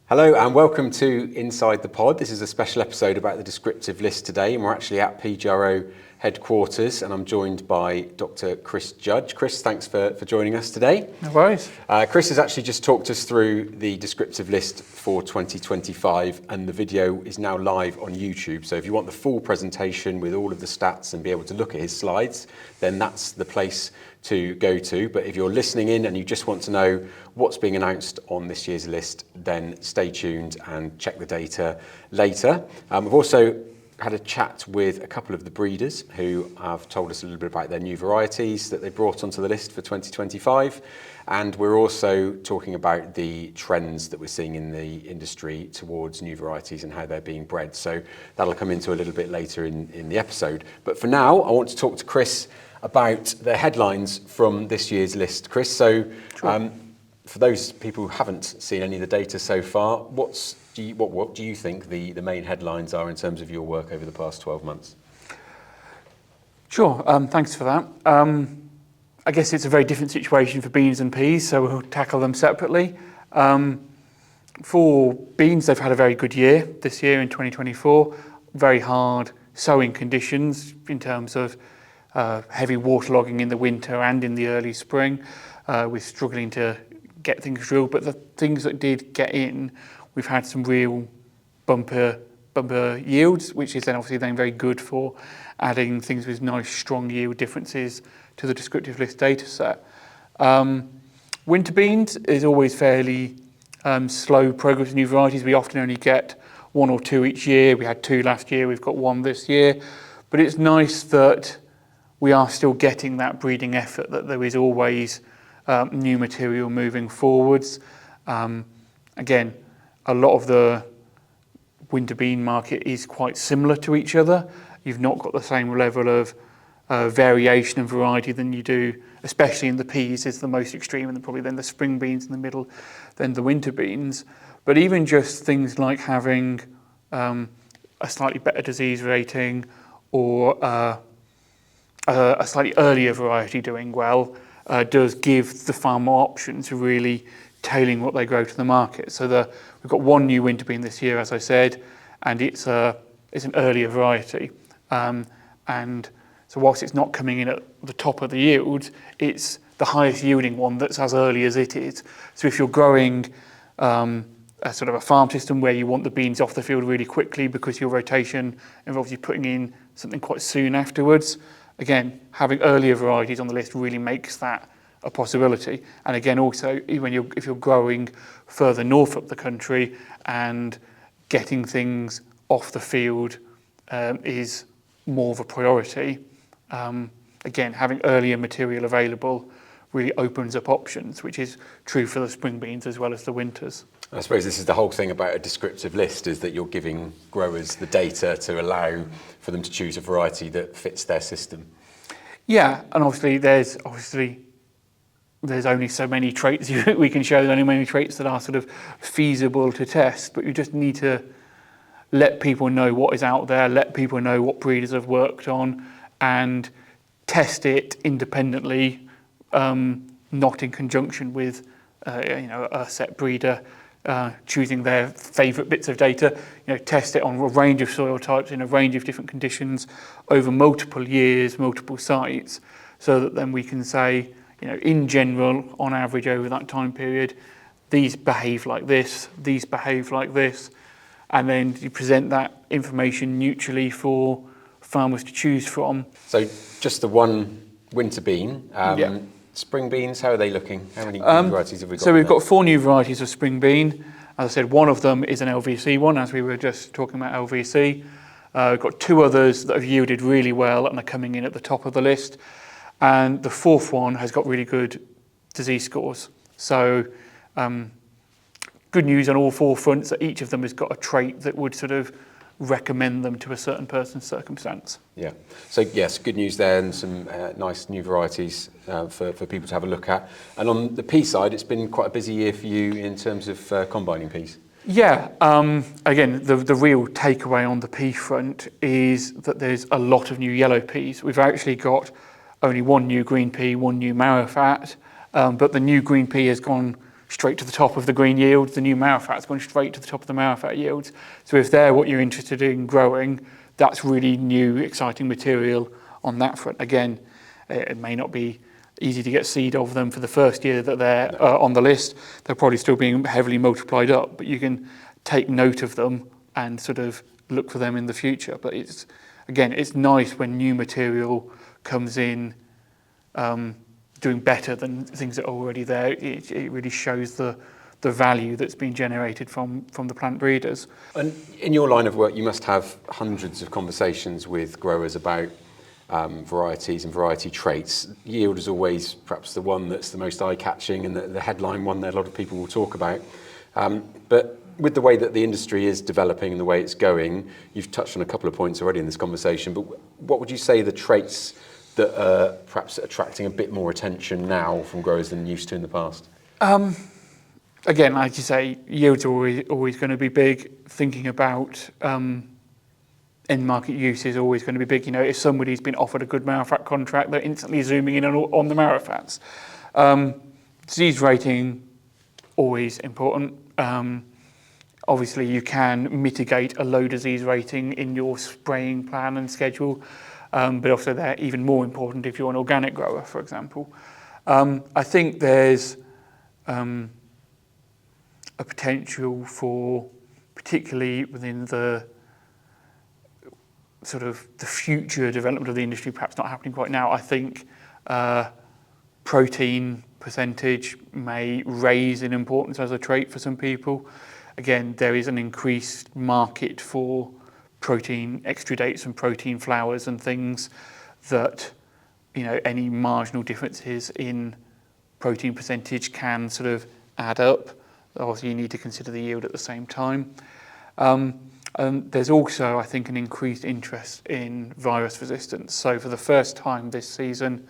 Hello and welcome to Inside the Pod. This is a special episode about the descriptive list today, and we're actually at PGRO headquarters, and I'm joined by Dr. Chris Judge. Chris, thanks for joining us today. No worries. Chris has actually just talked us through the descriptive list for 2025, and the video is now live on YouTube. So if you want the full presentation with all of the stats and be able to look at his slides, then that's the place to go to. But if you're listening in and you just want to know what's being announced on this year's list, then stay tuned and check the data later. We've also had a chat with a couple of the breeders who have told us a little bit about their new varieties that they brought onto the list for 2025. And we're also talking about the trends that we're seeing in the industry towards new varieties and how they're being bred. So that'll come into a little bit later in the episode. But for now, I want to talk to Chris about the headlines from this year's list. Chris, so sure. For those people who haven't seen any of the data so far, what do you think the main headlines are in terms of your work over the past 12 months? Sure, thanks for that. I guess it's a very different situation for beans and peas, so we'll tackle them separately. For beans, they've had a very good year this year in 2024. Very hard sowing conditions in terms of heavy waterlogging in the winter and in the early spring. We're struggling to get things drilled, but the things that did get in, we've had some real bumper yields, which is then obviously then very good for adding things with nice strong yield differences to the descriptive list data set. Winter beans is always fairly slow progress with new varieties. We often only get one or two each year. We had two last year, we've got one this year. But it's nice that we are still getting that breeding effort, that there is always new material moving forwards. Again, a lot of the winter bean market is quite similar to each other. You've not got the same level of variation and variety than you do, especially in the peas is the most extreme, and then probably then the spring beans in the middle, then the winter beans. But even just things like having a slightly better disease rating or a slightly earlier variety doing well does give the farmer options to really tailoring what they grow to the market. So we've got one new winter bean this year, as I said, and it's an earlier variety. And so whilst it's not coming in at the top of the yield, it's the highest yielding one that's as early as it is. So if you're growing a sort of a farm system where you want the beans off the field really quickly because your rotation involves you putting in something quite soon afterwards, again, having earlier varieties on the list really makes that a possibility. And again, also, if you're growing further north up the country and getting things off the field is more of a priority, again, having earlier material available really opens up options, which is true for the spring beans as well as the winters. I suppose this is the whole thing about a descriptive list, is that you're giving growers the data to allow for them to choose a variety that fits their system. Yeah, and obviously there's only so many traits we can show, there's only many traits that are sort of feasible to test, but you just need to let people know what is out there, let people know what breeders have worked on, and test it independently, not in conjunction with a set breeder choosing their favourite bits of data. Test it on a range of soil types in a range of different conditions over multiple years, multiple sites, so that then we can say, in general, on average over that time period, these behave like this, these behave like this, and then you present that information neutrally for farmers to choose from. So just the one winter bean. Yeah. Spring beans, how are they looking? How many varieties have we got? So we've got 4 new varieties of spring bean. As I said, one of them is an LVC one, as we were just talking about LVC. We've got 2 others that have yielded really well and are coming in at the top of the list. And the 4th one has got really good disease scores. So good news on all 4 fronts, that each of them has got a trait that would sort of recommend them to a certain person's circumstance. Yeah, so yes, good news there, and some nice new varieties for people to have a look at. And on the pea side, it's been quite a busy year for you in terms of combining peas. Yeah, again, the real takeaway on the pea front is that there's a lot of new yellow peas. We've actually got only one new green pea, one new marrow fat, but the new green pea has gone straight to the top of the green yields. The new Marifat's gone straight to the top of the Marifat yields. So if they're what you're interested in growing, that's really new, exciting material on that front. Again, it may not be easy to get seed of them for the first year that they're on the list. They're probably still being heavily multiplied up, but you can take note of them and sort of look for them in the future. But it's nice when new material comes in doing better than things that are already there. It really shows the value that's been generated from the plant breeders. And in your line of work, you must have hundreds of conversations with growers about varieties and variety traits. Yield is always perhaps the one that's the most eye-catching and the headline one that a lot of people will talk about. But with the way that the industry is developing and the way it's going, you've touched on a couple of points already in this conversation, but what would you say the traits that are perhaps attracting a bit more attention now from growers than used to in the past? Again, like you say, yields are always going to be big. Thinking about end market use is always going to be big. You know, if somebody's been offered a good Marifat contract, they're instantly zooming in on the Marifats. Disease rating, always important. Obviously, you can mitigate a low disease rating in your spraying plan and schedule, but also they're even more important if you're an organic grower, for example. I think there's a potential for, particularly within the sort of the future development of the industry, perhaps not happening quite now. I think protein percentage may raise in importance as a trait for some people. Again, there is an increased market for protein extrudates and protein flours and things that, you know, any marginal differences in protein percentage can sort of add up. Obviously, you need to consider the yield at the same time. And there's also, I think, an increased interest in virus resistance. So for the first time this season,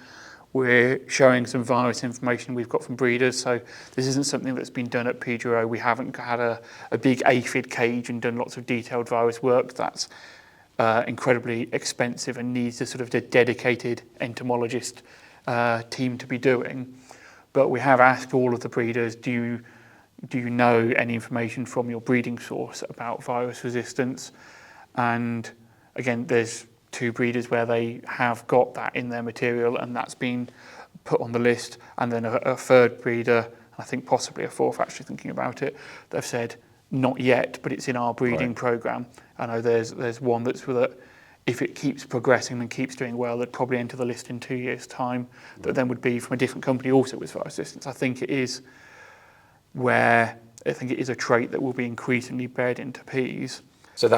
we're showing some virus information we've got from breeders. So this isn't something that's been done at PGRO. We haven't had a big aphid cage and done lots of detailed virus work. That's incredibly expensive and needs a sort of a dedicated entomologist team to be doing. But we have asked all of the breeders, do you know any information from your breeding source about virus resistance? And again, there's 2 breeders where they have got that in their material and that's been put on the list. And then a third breeder, I think possibly a fourth actually thinking about it, they've said not yet, but it's in our breeding program. I know there's one that's that if it keeps progressing and keeps doing well, they'd probably enter the list in 2 years' time. That then would be from a different company also with virus resistance. I think it is a trait that will be increasingly bred into peas. So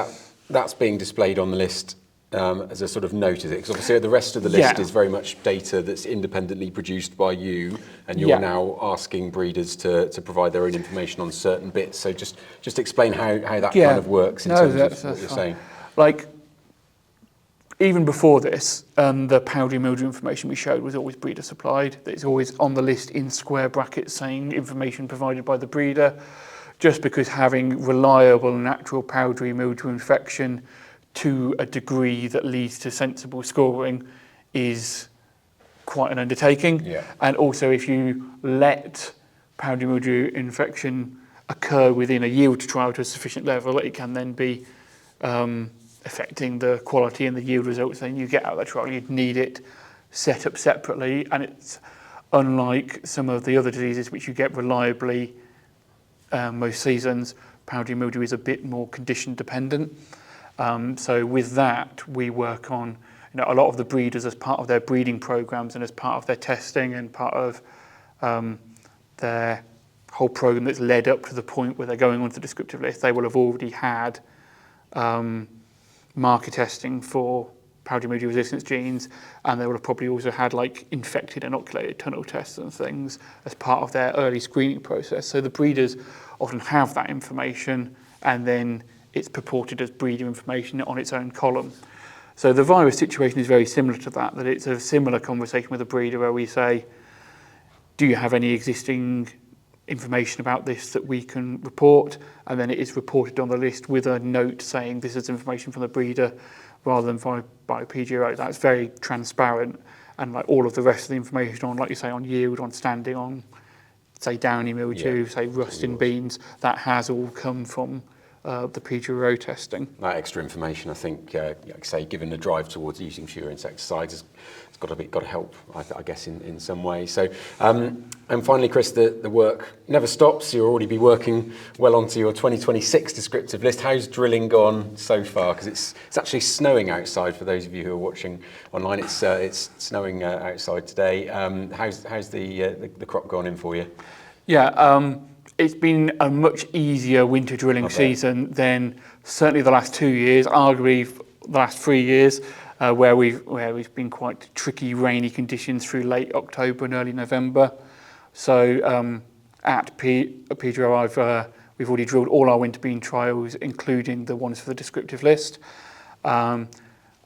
that's being displayed on the list as a sort of note, is it? Because obviously the rest of the list is very much data that's independently produced by you, and you're now asking breeders to provide their own information on certain bits. So just explain how that kind of works in terms of what you're saying. Like, even before this, the powdery mildew information we showed was always breeder supplied. It's always on the list in square brackets saying information provided by the breeder, just because having reliable natural powdery mildew infection to a degree that leads to sensible scoring is quite an undertaking. Yeah. And also if you let powdery mildew infection occur within a yield trial to a sufficient level, it can then be affecting the quality and the yield results then you get out of the trial. You'd need it set up separately, and it's unlike some of the other diseases which you get reliably most seasons. Powdery mildew is a bit more condition dependent. So with that, we work on, a lot of the breeders as part of their breeding programs and as part of their testing and part of their whole program that's led up to the point where they're going onto the descriptive list, they will have already had marker testing for powdery mildew resistance genes, and they will have probably also had like infected inoculated tunnel tests and things as part of their early screening process. So the breeders often have that information, and then it's purported as breeder information on its own column. So the virus situation is very similar to that it's a similar conversation with a breeder where we say, do you have any existing information about this that we can report? And then it is reported on the list with a note saying this is information from the breeder rather than by PGRO. That's very transparent, and like all of the rest of the information on, like you say, on yield, on standing, on say downy mildew, say rust in beans, that has all come from the PGRO testing. That extra information, I think, like I say, given the drive towards using fewer insecticides, has got to help, I guess, in some way. So, and finally, Chris, the work never stops. You'll already be working well onto your 2026 descriptive list. How's drilling gone so far? Because it's actually snowing outside for those of you who are watching online. It's snowing outside today. How's the crop gone in for you? Yeah. It's been a much easier winter drilling season than certainly the last 2 years, arguably the last 3 years, where we've been quite tricky, rainy conditions through late October and early November. So at PGRO, we've already drilled all our winter bean trials, including the ones for the descriptive list.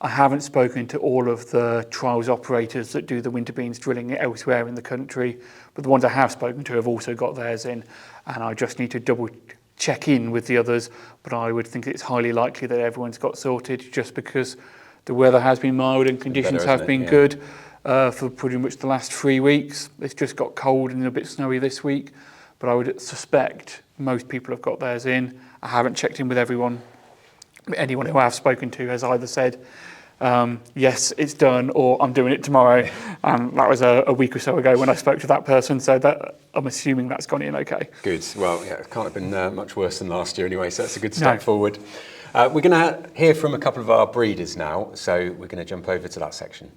I haven't spoken to all of the trials operators that do the winter beans drilling elsewhere in the country, but the ones I have spoken to have also got theirs in, and I just need to double check in with the others, but I would think it's highly likely that everyone's got sorted just because the weather has been mild and conditions have been good for pretty much the last 3 weeks. It's just got cold and a bit snowy this week, but I would suspect most people have got theirs in. I haven't checked in with everyone. Anyone who I have spoken to has either said, yes, it's done, or I'm doing it tomorrow. That was a week or so ago when I spoke to that person, so that I'm assuming that's gone in okay. Good. Well, yeah, it can't have been much worse than last year anyway, so that's a good step forward. We're going to hear from a couple of our breeders now, so we're going to jump over to that section.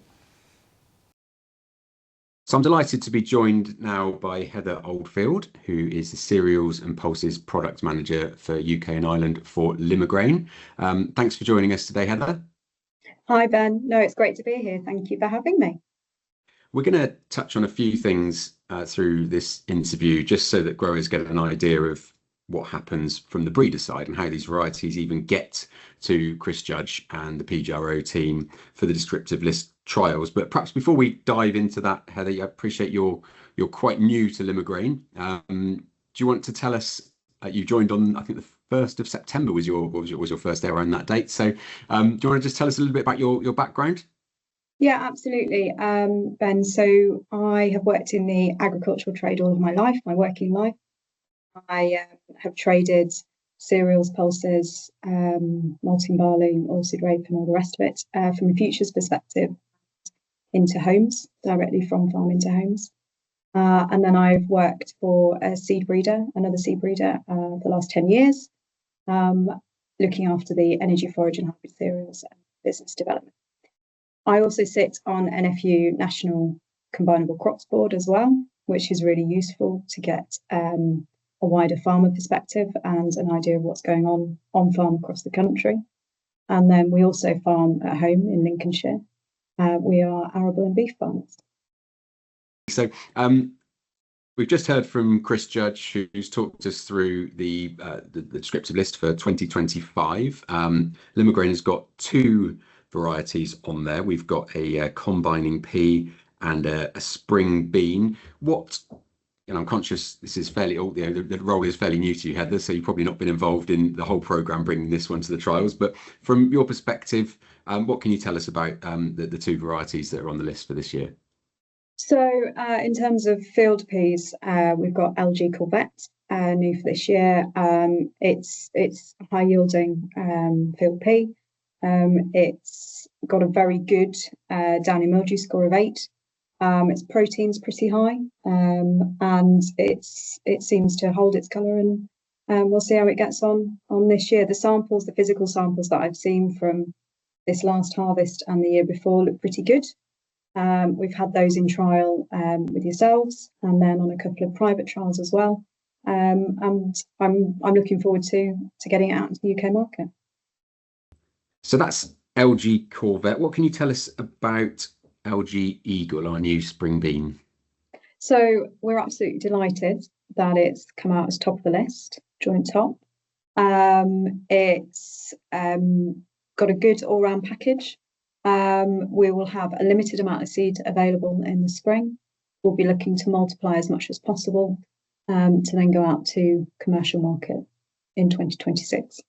So I'm delighted to be joined now by Heather Oldfield, who is the Cereals and Pulses Product Manager for UK and Ireland for Limagrain. Thanks for joining us today, Heather. Hi, Ben. No, it's great to be here. Thank you for having me. We're going to touch on a few things through this interview, just so that growers get an idea of what happens from the breeder side and how these varieties even get to Chris Judge and the PGRO team for the descriptive list trials. But perhaps before we dive into that, Heather, I appreciate you're quite new to Limagrain. Do you want to tell us, you joined on, I think the 1st of September was your first day around that date. So do you want to just tell us a little bit about your background? Yeah, absolutely, Ben. So I have worked in the agricultural trade all of my life, my working life. I have traded cereals, pulses, malting barley, oilseed rape and all the rest of it from a futures perspective into homes, directly from farm into homes. And then I've worked for another seed breeder, the last 10 years, looking after the energy forage and hybrid cereals and business development. I also sit on NFU National Combinable Crops Board as well, which is really useful to get a wider farmer perspective and an idea of what's going on farm across the country. And then we also farm at home in Lincolnshire. We are arable and beef farmers. So we've just heard from Chris Judge, who's talked us through the descriptive list for 2025. Limagrain has got 2 varieties on there. We've got a combining pea and a spring bean. And I'm conscious this is fairly old, the role is fairly new to you, Heather, so you've probably not been involved in the whole programme bringing this one to the trials. But from your perspective, what can you tell us about the 2 varieties that are on the list for this year? So in terms of field peas, we've got LG Corvette, new for this year. It's a high yielding field pea. It's got a very good downy mildew score of 8. Its protein's pretty high, and it seems to hold its colour, and we'll see how it gets on this year. The physical samples that I've seen from this last harvest and the year before look pretty good. We've had those in trial with yourselves, and then on a couple of private trials as well. And I'm looking forward to getting it out into the UK market. So that's LG Corvette. What can you tell us about LG Eagle, our new spring bean? So we're absolutely delighted that it's come out as top of the list, joint top. It's got a good all-round package. We will have a limited amount of seed available in the spring. We'll be looking to multiply as much as possible to then go out to commercial market in 2026.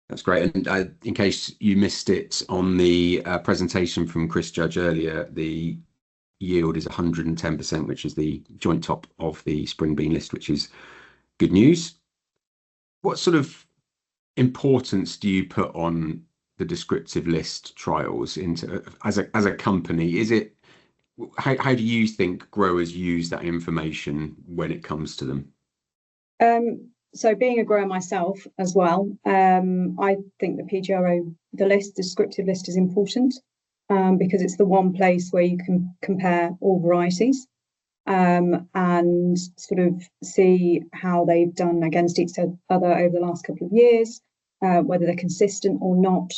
That's great. And in case you missed it on the presentation from Chris Judge earlier, the yield is 110%, which is the joint top of the spring bean list, which is good news. What sort of importance do you put on the descriptive list trials into as a company? Is it how do you think growers use that information when it comes to them? So being a grower myself as well, I think the PGRO, the descriptive list is important because it's the one place where you can compare all varieties and sort of see how they've done against each other over the last couple of years, whether they're consistent or not,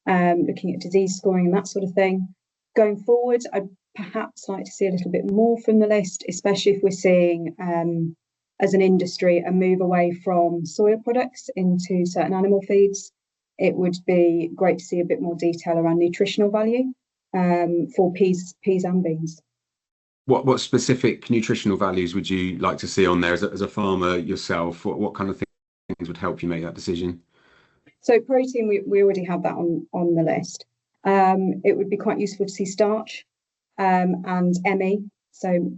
looking at disease scoring and that sort of thing. Going forward, I'd perhaps like to see a little bit more from the list, especially if we're seeing as an industry a move away from soya products into certain animal feeds. It would be great to see a bit more detail around nutritional value for peas and beans. What specific nutritional values would you like to see on there as a farmer yourself? What kind of things would help you make that decision? So protein, we already have that on the list. It would be quite useful to see starch and ME, so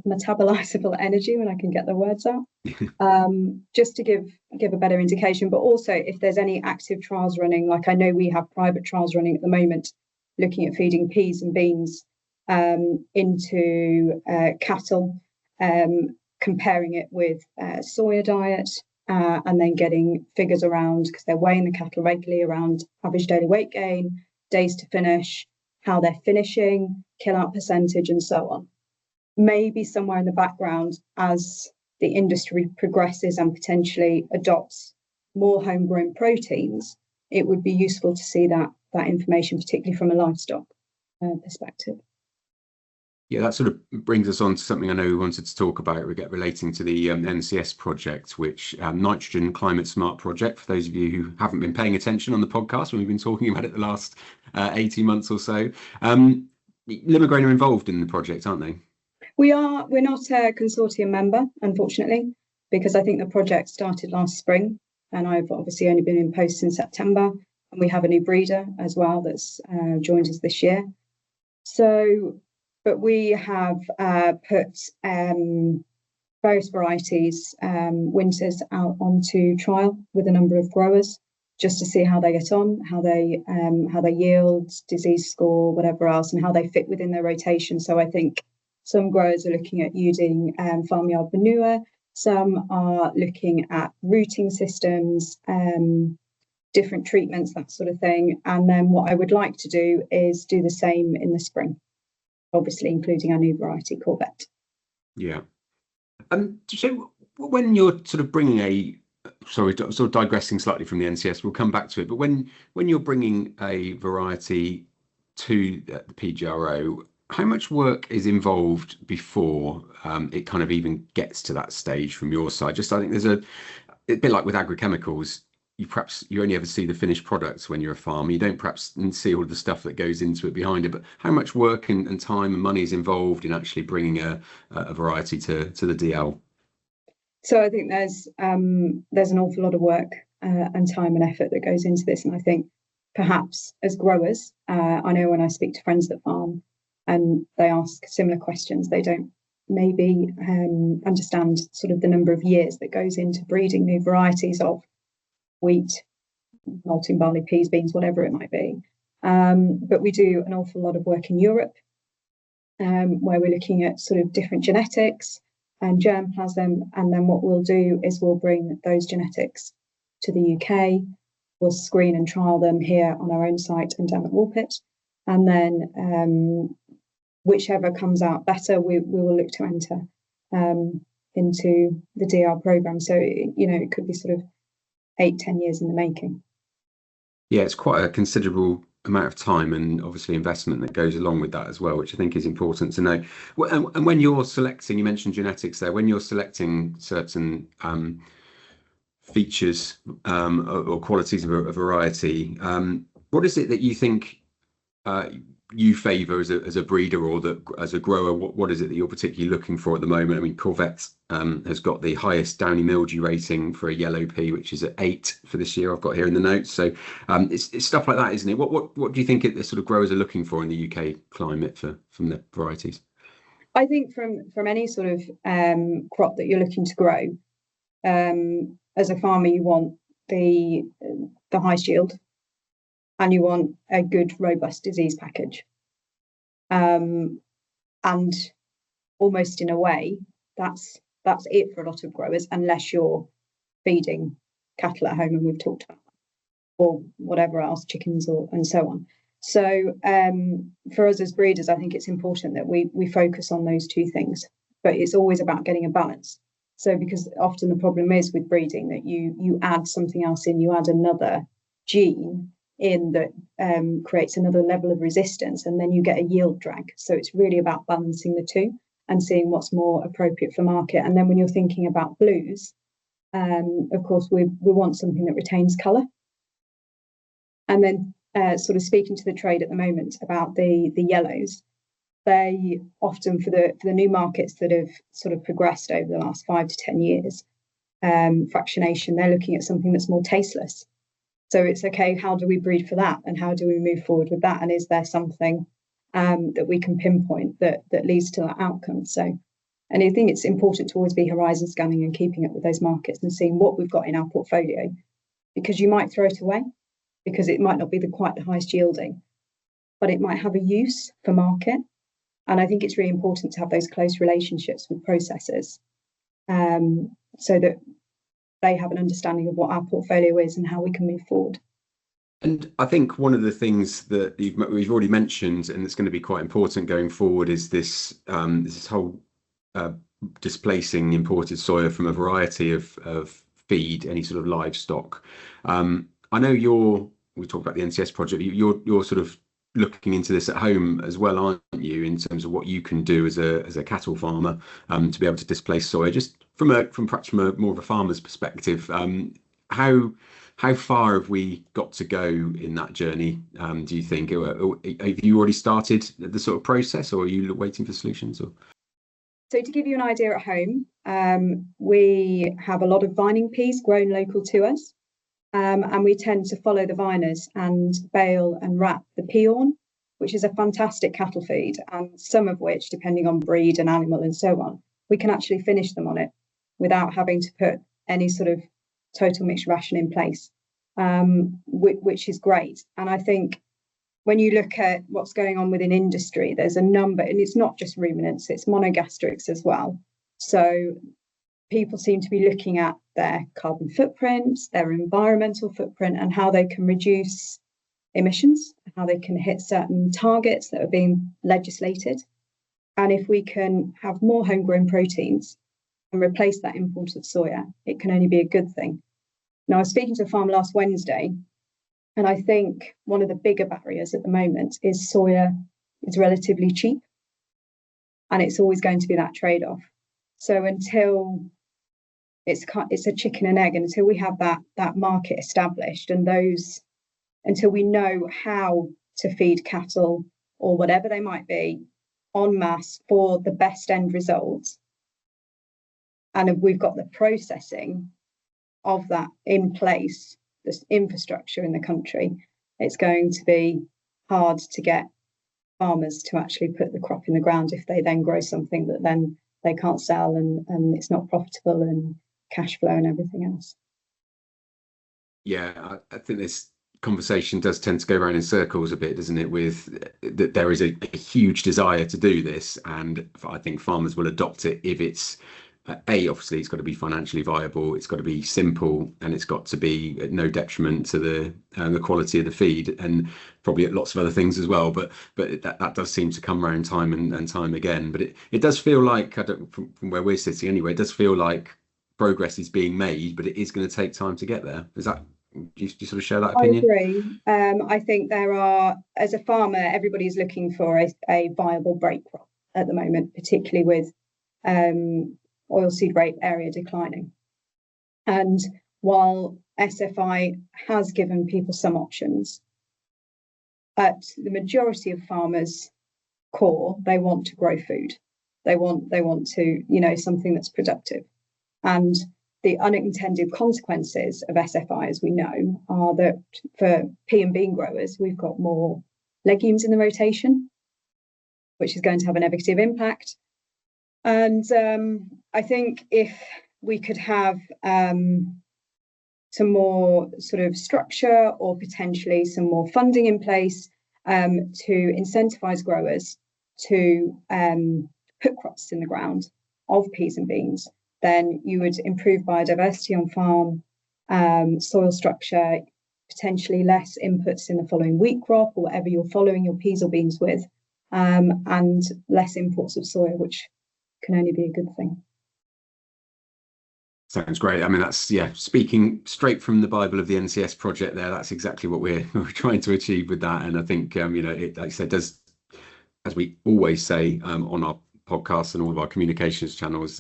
metabolizable energy, when I can get the words out, just to give a better indication. But also if there's any active trials running, like I know we have private trials running at the moment, looking at feeding peas and beans into cattle, comparing it with soya diet, and then getting figures around, because they're weighing the cattle regularly, around average daily weight gain, days to finish, how they're finishing, kill out percentage, and so on. Maybe somewhere in the background, as the industry progresses and potentially adopts more homegrown proteins, it would be useful to see that information, particularly from a livestock perspective. Yeah, that sort of brings us on to something I know we wanted to talk about relating to the NCS project, which Nitrogen Climate Smart project, for those of you who haven't been paying attention on the podcast when we've been talking about it the last 18 months or so. Limagrain are involved in the project, aren't they? We're not a consortium member, unfortunately, because I think the project started last spring, and I've obviously only been in post since September, and we have a new breeder as well that's joined us this year. So, but we have put various varieties, winters, out onto trial with a number of growers, just to see how they get on, how they yield, disease score, whatever else, and how they fit within their rotation. So I think some growers are looking at using farmyard manure, some are looking at rooting systems, different treatments, that sort of thing. And then what I would like to do is do the same in the spring, obviously including our new variety, Corvette. Yeah. So when you're sort of bringing sort of digressing slightly from the NCS, we'll come back to it, but when you're bringing a variety to the PGRO, how much work is involved before it kind of even gets to that stage from your side? Just, I think there's a bit like with agrochemicals, you only ever see the finished products when you're a farmer. You don't perhaps see all of the stuff that goes into it behind it, but how much work and time and money is involved in actually bringing a variety to the DL? So I think there's an awful lot of work and time and effort that goes into this. And I think perhaps as growers, I know when I speak to friends that farm and they ask similar questions, they don't maybe understand sort of the number of years that goes into breeding new varieties of wheat, malting barley, peas, beans, whatever it might be. But we do an awful lot of work in Europe, where we're looking at sort of different genetics and germplasm. And then what we'll do is we'll bring those genetics to the UK. We'll screen and trial them here on our own site and down at Woolpit. And then whichever comes out better, we will look to enter into the DR program. So, it could be sort of 8-10 years in the making. Yeah, it's quite a considerable amount of time and obviously investment that goes along with that as well, which I think is important to know. And when you're selecting, you mentioned genetics there, when you're selecting certain features or qualities of a variety, what is it that you think you favour as a breeder, or that as a grower, what is it that you're particularly looking for at the moment? I mean, Corvette has got the highest downy mildew rating for a yellow pea, which is at 8 for this year. I've got here in the notes. So it's stuff like that, isn't it? What do you think the sort of growers are looking for in the UK climate from the varieties? I think from any sort of crop that you're looking to grow, as a farmer, you want the highest yield, and you want a good, robust disease package. And almost in a way, that's it for a lot of growers, unless you're feeding cattle at home, and we've talked about that, or whatever else, chickens and so on. So for us as breeders, I think it's important that we focus on those two things, but it's always about getting a balance. So because often the problem is with breeding that you add something else in, you add another gene in that creates another level of resistance, and then you get a yield drag. So it's really about balancing the two and seeing what's more appropriate for market. And then when you're thinking about blues, of course, we want something that retains colour. And then sort of speaking to the trade at the moment about the yellows, they often, for the new markets that have sort of progressed over the last 5 to 10 years, fractionation, they're looking at something that's more tasteless. So it's okay, how do we breed for that, and how do we move forward with that, and is there something that we can pinpoint that leads to that outcome? So, and I think it's important to always be horizon scanning and keeping up with those markets and seeing what we've got in our portfolio, because you might throw it away because it might not be quite the highest yielding, but it might have a use for market. And I think it's really important to have those close relationships with processors, so that they have an understanding of what our portfolio is and how we can move forward. And I think one of the things that we've already mentioned, and that's going to be quite important going forward, is this whole displacing imported soya from a variety of feed, any sort of livestock. I know we talked about the NCS project. You're sort of looking into this at home as well, aren't you, in terms of what you can do as a cattle farmer to be able to displace soya, just from perhaps more of a farmer's perspective. How far have we got to go in that journey, do you think? Have you already started the sort of process, or are you waiting for solutions? Or? So to give you an idea at home, we have a lot of vining peas grown local to us. And we tend to follow the viners and bale and wrap the peon, which is a fantastic cattle feed, and some of which, depending on breed and animal and so on, we can actually finish them on it without having to put any sort of total mixed ration in place, which is great. And I think when you look at what's going on within industry, there's a number, and it's not just ruminants, it's monogastrics as well. So people seem to be looking at their carbon footprints, their environmental footprint, and how they can reduce emissions, how they can hit certain targets that are being legislated. And if we can have more homegrown proteins and replace that imported soya, it can only be a good thing. Now, I was speaking to a farmer last Wednesday, and I think one of the bigger barriers at the moment is soya is relatively cheap, and it's always going to be that trade-off. So until it's a chicken and egg, and until we have that market established, and until we know how to feed cattle or whatever they might be en masse for the best end results, and if we've got the processing of that in place, this infrastructure in the country, it's going to be hard to get farmers to actually put the crop in the ground if they then grow something that then they can't sell, and it's not profitable, and cash flow and everything else. Yeah, I think this conversation does tend to go around in circles a bit, doesn't it? With that, there is a huge desire to do this, and I think farmers will adopt it if it's obviously it's got to be financially viable, it's got to be simple, and it's got to be at no detriment to the quality of the feed, and probably lots of other things as well. But that does seem to come around time and time again. But it does feel like, from where we're sitting anyway, it does feel like progress is being made, but it is going to take time to get there. Do you sort of share that opinion? I agree. I think there are, as a farmer, everybody's looking for a viable break crop at the moment, particularly with oilseed rape area declining. And while SFI has given people some options, at the majority of farmers' core, they want to grow food. They want to, something that's productive. And the unintended consequences of SFI, as we know, are that for pea and bean growers, we've got more legumes in the rotation, which is going to have a negative impact. And I think if we could have some more sort of structure or potentially some more funding in place to incentivize growers to put crops in the ground of peas and beans, then you would improve biodiversity on farm, soil structure, potentially less inputs in the following wheat crop or whatever you're following your peas or beans with, and less imports of soya, which can only be a good thing. Sounds great. I mean, that's, yeah, speaking straight from the Bible of the NCS project there, that's exactly what we're trying to achieve with that. And I think, it, like I said, does, as we always say on our podcasts and all of our communications channels,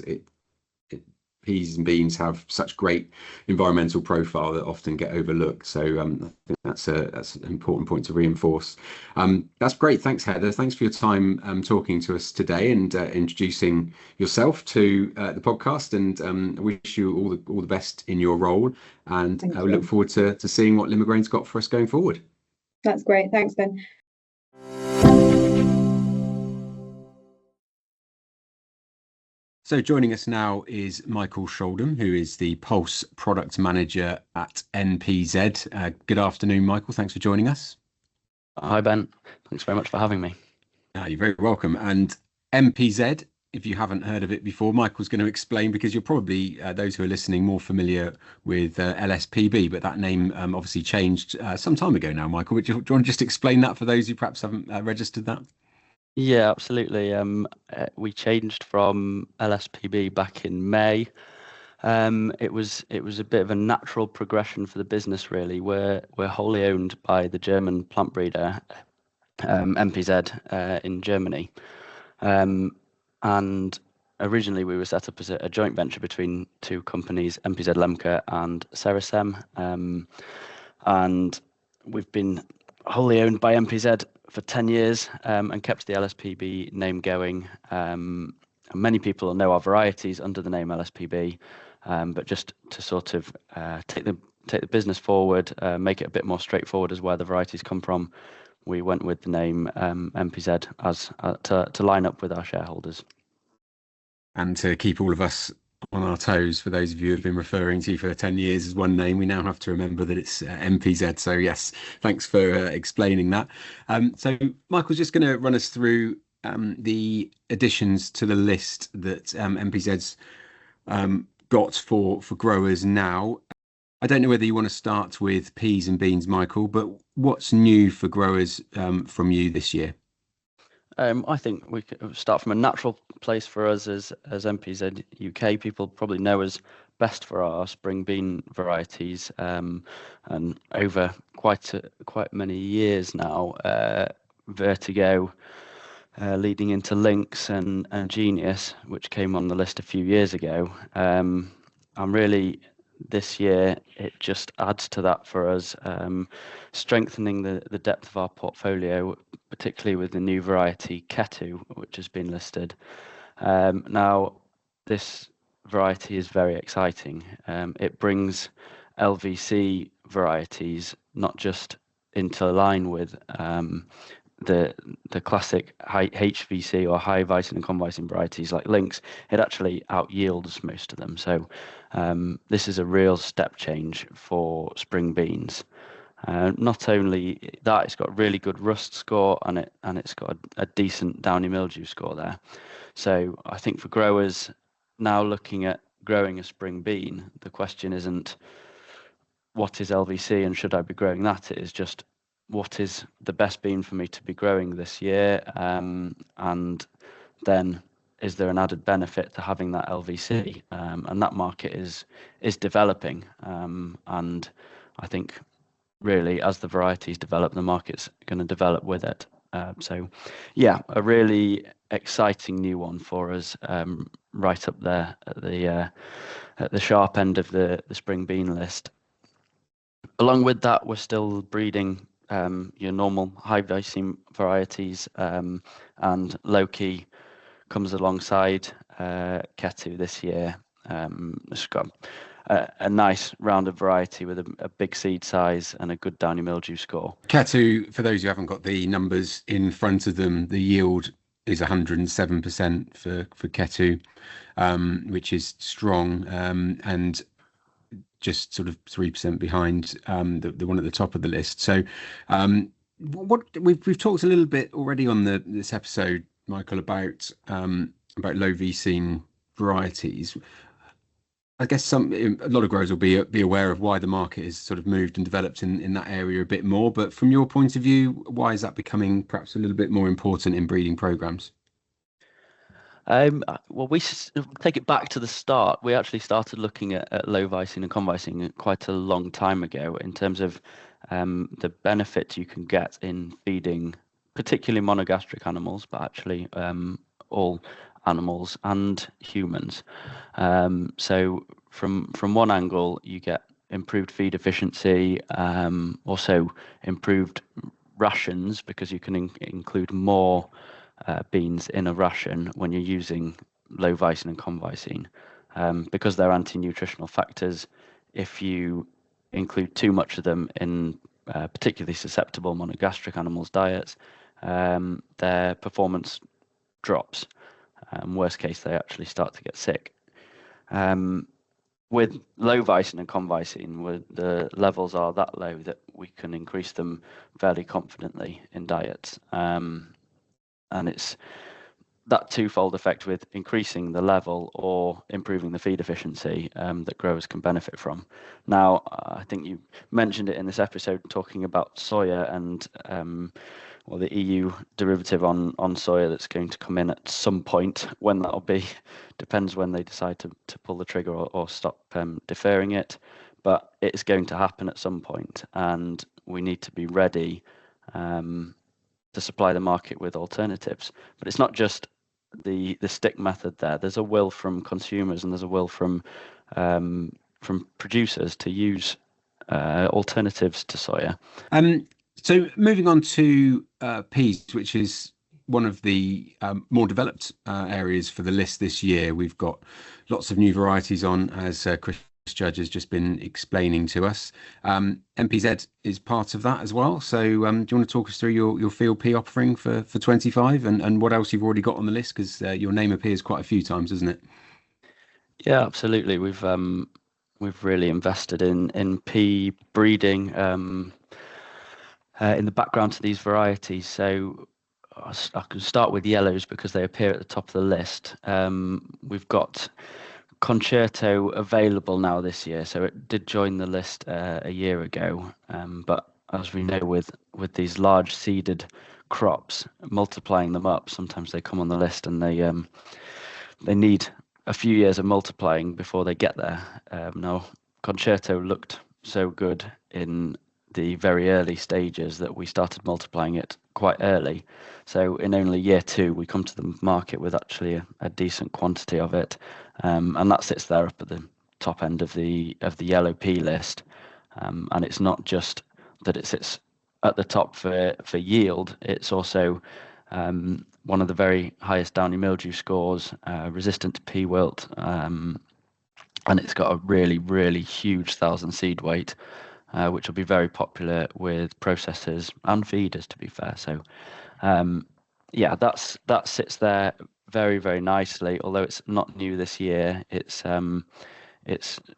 peas and beans have such great environmental profile that often get overlooked. So I think that's an important point to reinforce. That's great. Thanks, Heather. Thanks for your time talking to us today and introducing yourself to the podcast. And I wish you all the best in your role. And we look forward to seeing what Limagrain's got for us going forward. That's great. Thanks, Ben. So joining us now is Michael Shuldham, who is the Pulse Product Manager at NPZ. Good afternoon, Michael. Thanks for joining us. Hi, Ben. Thanks very much for having me. You're very welcome. And NPZ, if you haven't heard of it before, Michael's going to explain, because you're probably, those who are listening, more familiar with LSPB, but that name obviously changed some time ago now, Michael. Do you want to just explain that for those who perhaps haven't registered that? Yeah, absolutely. We changed from LSPB back in May. It was a bit of a natural progression for the business, really. We're wholly owned by the German plant breeder NPZ in Germany, and originally we were set up as a joint venture between two companies, NPZ Lemke and Serasem, and we've been wholly owned by NPZ for 10 years and kept the LSPB name going. Many people know our varieties under the name LSPB, but just to sort of take the business forward, make it a bit more straightforward as where the varieties come from, we went with the name NPZ as to line up with our shareholders. And to keep all of us on our toes, for those of you who have been referring to you for 10 years as one name, we now have to remember that it's NPZ. So yes, thanks for explaining that. So Michael's just going to run us through the additions to the list that NPZ's got for growers now. I don't know whether you want to start with peas and beans, Michael, but what's new for growers from you this year? I think we could start from a natural place for us as NPZ UK. People probably know us best for our spring bean varieties, and over quite many years now, Vertigo, leading into Lynx and Genius, which came on the list a few years ago. I'm really, this year, it just adds to that for us, strengthening the depth of our portfolio, particularly with the new variety Ketu, which has been listed. Now, this variety is very exciting. It brings LVC varieties not just into line with the classic high HVC or high visin and convisin varieties like Lynx. It actually out yields most of them. So this is a real step change for spring beans. Not only that, it's got a really good rust score and it's got a decent downy mildew score there. So I think for growers now looking at growing a spring bean, the question isn't what is LVC and should I be growing that? It is just what is the best bean for me to be growing this year, and then is there an added benefit to having that LVC? And that market is developing, and I think really as the varieties develop, the market's going to develop with it. So yeah, a really exciting new one for us, right up there at the sharp end of the spring bean list. Along with that, we're still breeding your normal high visin varieties, and Loki comes alongside Ketu this year. It's got a nice rounded variety with a big seed size and a good downy mildew score. Ketu, for those who haven't got the numbers in front of them, the yield is 107% for Ketu, which is strong, and just sort of 3% behind the one at the top of the list. So what we've talked a little bit already on this episode, Michael, about low V-scene varieties. I guess a lot of growers will be aware of why the market has sort of moved and developed in that area a bit more. But from your point of view, why is that becoming perhaps a little bit more important in breeding programs? Well, take it back to the start. We actually started looking at low vicine and convicine quite a long time ago in terms of the benefit you can get in feeding, particularly monogastric animals, but actually all animals and humans. So from one angle, you get improved feed efficiency, also improved rations because you can include more beans in a ration when you're using low vicine and convicine, because they're anti-nutritional factors. If you include too much of them in particularly susceptible monogastric animals' diets, their performance drops. Worst case, they actually start to get sick. With low vicine and convicine, where the levels are that low that we can increase them fairly confidently in diets. And it's that twofold effect with increasing the level or improving the feed efficiency that growers can benefit from. Now, I think you mentioned it in this episode talking about soya and the EU derivative on soya that's going to come in at some point. When that'll be depends when they decide to pull the trigger or stop deferring it. But it's going to happen at some point, and we need to be ready to supply the market with alternatives. But it's not just the stick method there. There's a will from consumers and there's a will from producers to use alternatives to soya. So moving on to peas, which is one of the more developed areas for the list this year. We've got lots of new varieties on, as Chris Judge has just been explaining to us. MPZ is part of that as well. So do you want to talk us through your field pea offering for 25 and what else you've already got on the list? Because your name appears quite a few times, doesn't it? Yeah, absolutely. We've really invested in pea breeding in the background to these varieties. So I can start with yellows because they appear at the top of the list. We've got Concerto available now this year, so it did join the list a year ago. But as we know, with these large seeded crops, multiplying them up, sometimes they come on the list and they need a few years of multiplying before they get there. Now, Concerto looked so good in the very early stages that we started multiplying it quite early. So in only year 2, we come to the market with actually a decent quantity of it, and that sits there up at the top end of the yellow pea list. And it's not just that it sits at the top for yield; it's also one of the very highest downy mildew scores, resistant to pea wilt, and it's got a really, really huge 1,000 seed weight, which will be very popular with processors and feeders, to be fair. So, that sits there very, very nicely. Although it's not new this year, it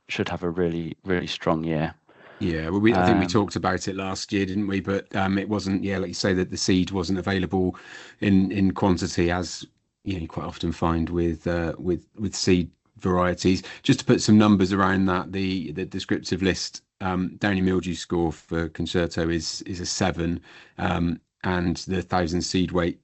should have a really, really strong year. Yeah, well, I think we talked about it last year, didn't we? But it wasn't, like you say, that the seed wasn't available in quantity, as you quite often find with seed varieties. Just to put some numbers around that, the descriptive list downy mildew score for Concerto is a 7, and the 1,000 seed weight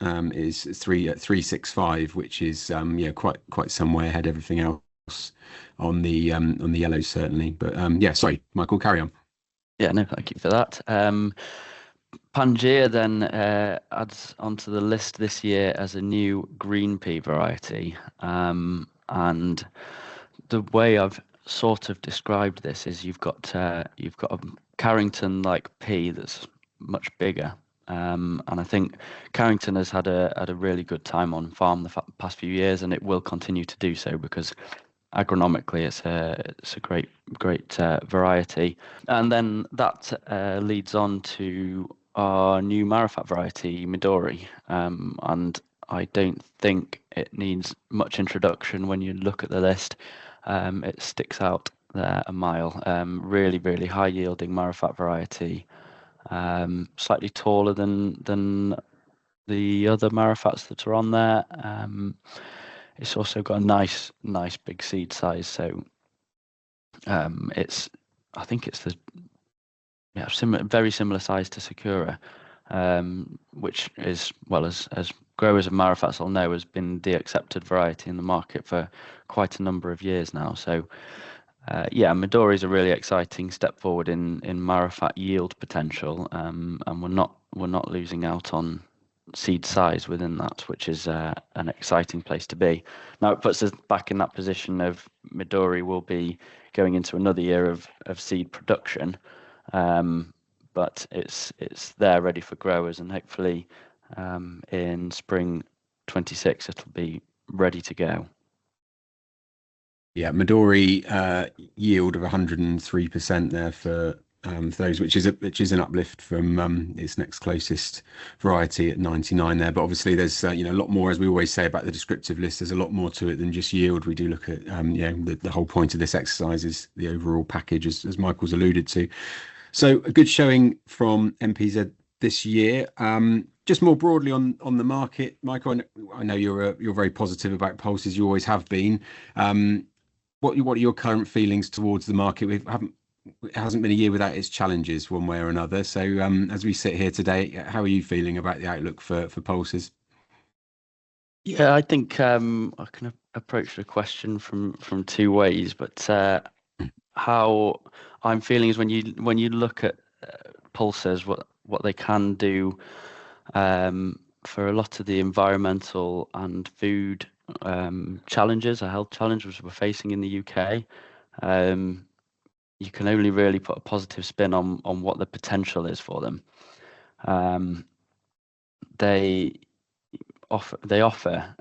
is 365, which is quite some way ahead of everything else on the yellows, certainly. But sorry, Michael, carry on. Yeah, no, thank you for that. Pangaea then adds onto the list this year as a new green pea variety, and the way I've sort of described this is you've got a Carrington-like pea that's much bigger, and I think Carrington has had a really good time on farm the past few years, and it will continue to do so because agronomically it's a great variety. And then that leads on to our new Marifat variety, Midori, and I don't think it needs much introduction when you look at the list. It sticks out there a mile. Really, really high yielding Marifat variety. Slightly taller than the other Marifats that are on there. It's also got a nice big seed size. So I think it's very similar size to Sakura, which is, well, as growers of Marifats will know, has been the accepted variety in the market for quite a number of years now. So yeah, Midori is a really exciting step forward in Marifat yield potential, and we're not losing out on seed size within that, which is an exciting place to be. Now it puts us back in that position of Midori will be going into another year of seed production, but it's there ready for growers, and hopefully in spring 26 it'll be ready to go. Yeah, Midori yield of 103% there for those, which is an uplift from its next closest variety at 99 there. But obviously, there's a lot more, as we always say about the descriptive list. There's a lot more to it than just yield. We do look at the whole point of this exercise is the overall package, as Michael's alluded to. So a good showing from MPZ this year. Just more broadly on the market, Michael, I know you're very positive about pulses. You always have been. What are your current feelings towards the market? It hasn't been a year without its challenges one way or another. So as we sit here today, how are you feeling about the outlook for pulses? Yeah, I think I can approach the question from two ways, but how I'm feeling is when you look at pulses, what they can do for a lot of the environmental and food challenges, or health challenges we're facing in the UK, you can only really put a positive spin on what the potential is for them. They offer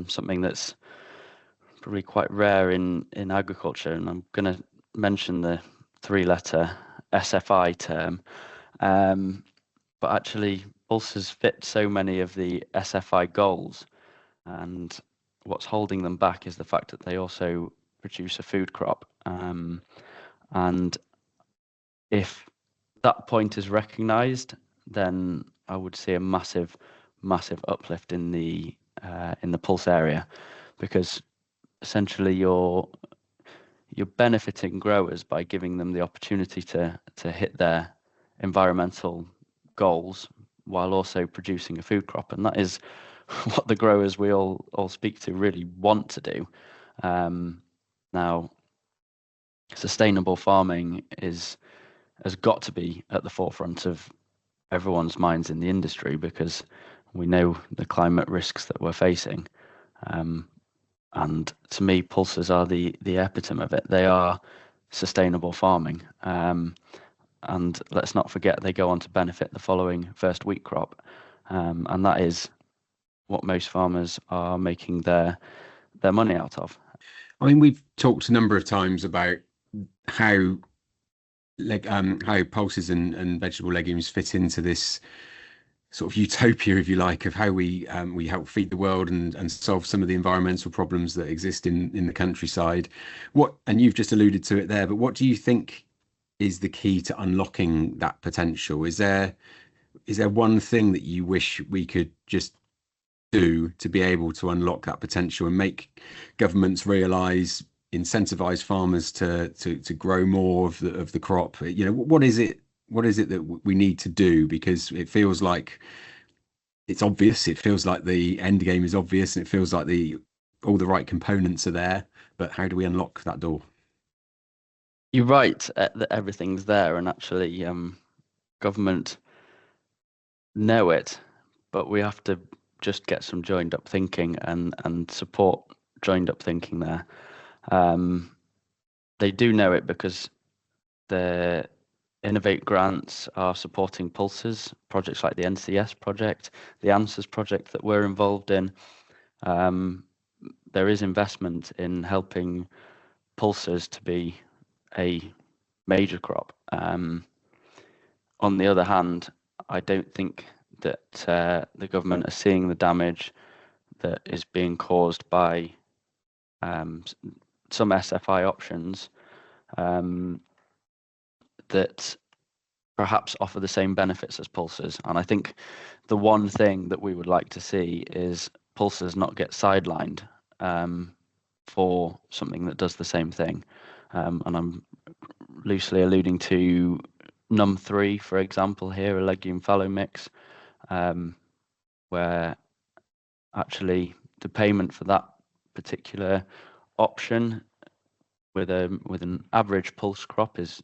something that's probably quite rare in agriculture, and I'm going to mention the three-letter SFI term, but actually pulses fit so many of the SFI goals, and what's holding them back is the fact that they also produce a food crop, and if that point is recognised, then I would see a massive uplift in the pulse area, because essentially you're benefiting growers by giving them the opportunity to hit their environmental goals while also producing a food crop, and that is what the growers we all speak to really want to do. Now, sustainable farming has got to be at the forefront of everyone's minds in the industry, because we know the climate risks that we're facing. And to me, pulses are the epitome of it. They are sustainable farming. And let's not forget, they go on to benefit the following first wheat crop. And that is what most farmers are making their money out of. I mean, we've talked a number of times about how pulses and vegetable legumes fit into this sort of utopia, if you like, of how we help feed the world and solve some of the environmental problems that exist in the countryside. And you've just alluded to it there, but what do you think is the key to unlocking that potential? Is there one thing that you wish we could just do to be able to unlock that potential and make governments realise, incentivize farmers to grow more of the crop? What is it that we need to do? Because it feels like it's obvious. It feels like the end game is obvious, and it feels like all the right components are there. But how do we unlock that door? You're right that everything's there, and actually government know it, but we have to just get some joined up thinking and support joined up thinking there. They do know it because the Innovate grants are supporting pulses, projects like the NCS project, the Answers project that we're involved in. There is investment in helping pulses to be a major crop. On the other hand, I don't think that the government are seeing the damage that is being caused by some SFI options that perhaps offer the same benefits as pulsars. And I think the one thing that we would like to see is pulsars not get sidelined for something that does the same thing. And I'm loosely alluding to num3, for example, here, a legume fallow mix, where actually the payment for that particular option with an average pulse crop is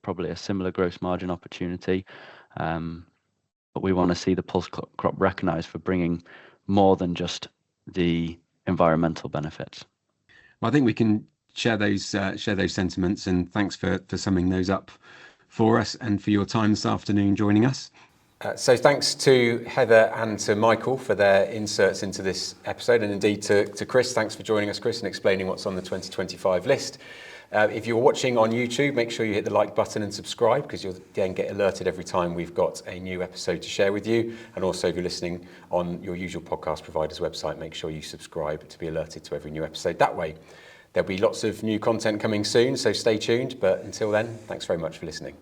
probably a similar gross margin opportunity, but we want to see the pulse crop recognised for bringing more than just the environmental benefits. Well, I think we can share those sentiments, and thanks for summing those up for us and for your time this afternoon joining us. So thanks to Heather and to Michael for their inserts into this episode, and indeed to Chris. Thanks for joining us, Chris, and explaining what's on the 2025 list. If you're watching on YouTube, make sure you hit the like button and subscribe, because you'll then get alerted every time we've got a new episode to share with you. And also, if you're listening on your usual podcast provider's website, make sure you subscribe to be alerted to every new episode. That way, there'll be lots of new content coming soon, so stay tuned. But until then, thanks very much for listening.